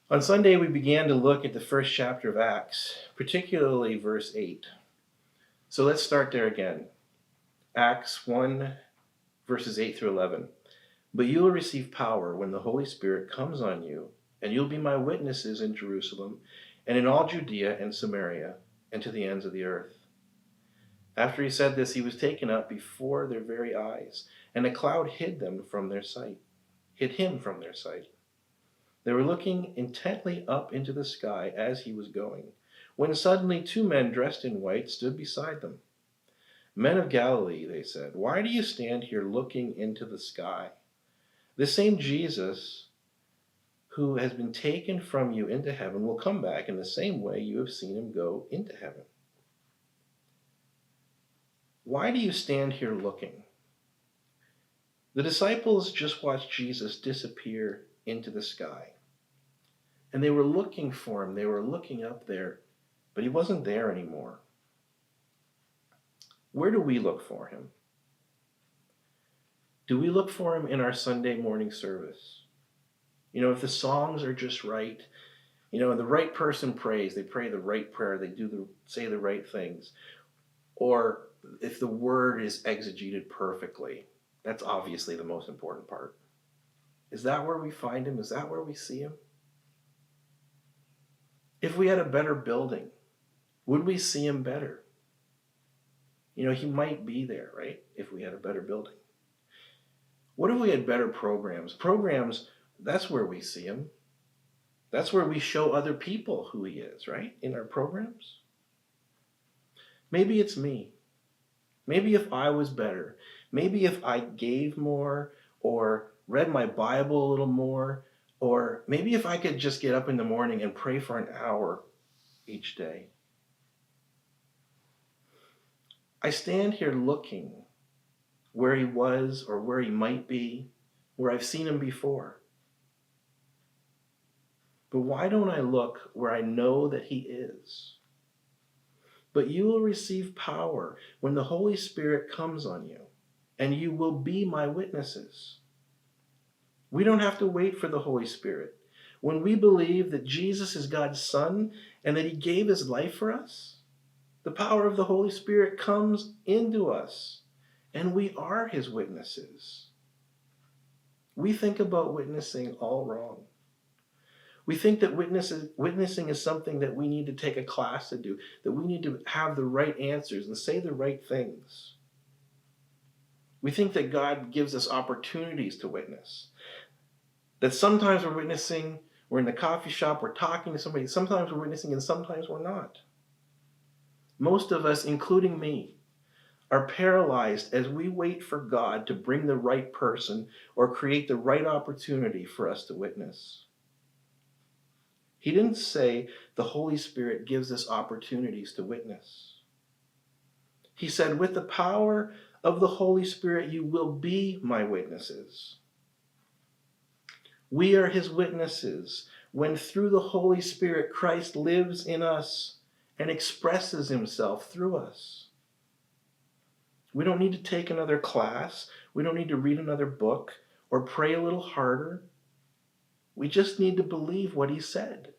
On Sunday, we began to look at the first chapter of Acts, particularly verse 8. So let's start there again. Acts 1, verses 8 through 11. But you will receive power when the Holy Spirit comes on you, and you'll be my witnesses in Jerusalem and in all Judea and Samaria and to the ends of the earth. After he said this, he was taken up before their very eyes, and a cloud hid him from their sight. They were looking intently up into the sky as he was going, when suddenly two men dressed in white stood beside them. Men of Galilee, they said, why do you stand here looking into the sky? The same Jesus who has been taken from you into heaven will come back in the same way you have seen him go into heaven. Why do you stand here looking? The disciples just watched Jesus disappear into the sky. And they were looking for him. They were looking up there, but he wasn't there anymore. Where do we look for him? Do we look for him in our Sunday morning service? If the songs are just right, and the right person prays, they pray the right prayer, they say the right things. Or if the word is exegeted perfectly, that's obviously the most important part. Is that where we find him? Is that where we see him? If we had a better building, would we see him better? He might be there, right? If we had a better building. What if we had better programs? Programs, that's where we see him. That's where we show other people who he is, right? In our programs. Maybe it's me. Maybe if I was better. Maybe if I gave more or read my Bible a little more, or maybe if I could just get up in the morning and pray for an hour each day. I stand here looking where he was or where he might be, where I've seen him before. But why don't I look where I know that he is? But you will receive power when the Holy Spirit comes on you, and you will be my witnesses. We don't have to wait for the Holy Spirit. When we believe that Jesus is God's Son and that he gave his life for us, the power of the Holy Spirit comes into us, and we are his witnesses. We think about witnessing all wrong. We think that witnessing is something that we need to take a class to do, that we need to have the right answers and say the right things. We think that God gives us opportunities to witness. That sometimes we're witnessing, we're in the coffee shop, we're talking to somebody, sometimes we're witnessing and sometimes we're not. Most of us, including me, are paralyzed as we wait for God to bring the right person or create the right opportunity for us to witness. He didn't say the Holy Spirit gives us opportunities to witness. He said, with the power of the Holy Spirit, you will be my witnesses. We are his witnesses when through the Holy Spirit, Christ lives in us and expresses himself through us. We don't need to take another class. We don't need to read another book or pray a little harder. We just need to believe what he said.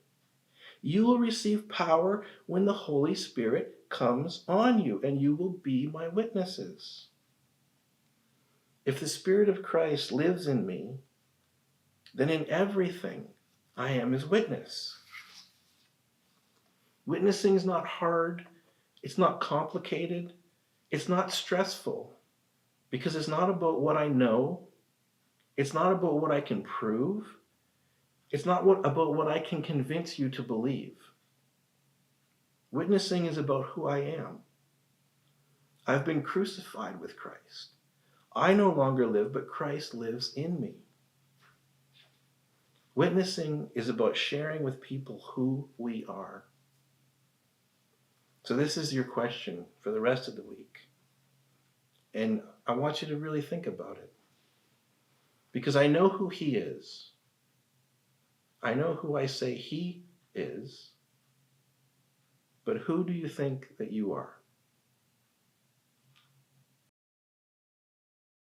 You will receive power when the Holy Spirit comes on you, and you will be my witnesses. If the Spirit of Christ lives in me, then in everything I am his witness. Witnessing is not hard. It's not complicated. It's not stressful, because it's not about what I know. It's not about what I can prove. It's not about what I can convince you to believe. Witnessing is about who I am. I've been crucified with Christ. I no longer live, but Christ lives in me. Witnessing is about sharing with people who we are. So this is your question for the rest of the week. And I want you to really think about it. Because I know who he is. I know who I say he is. But who do you think that you are?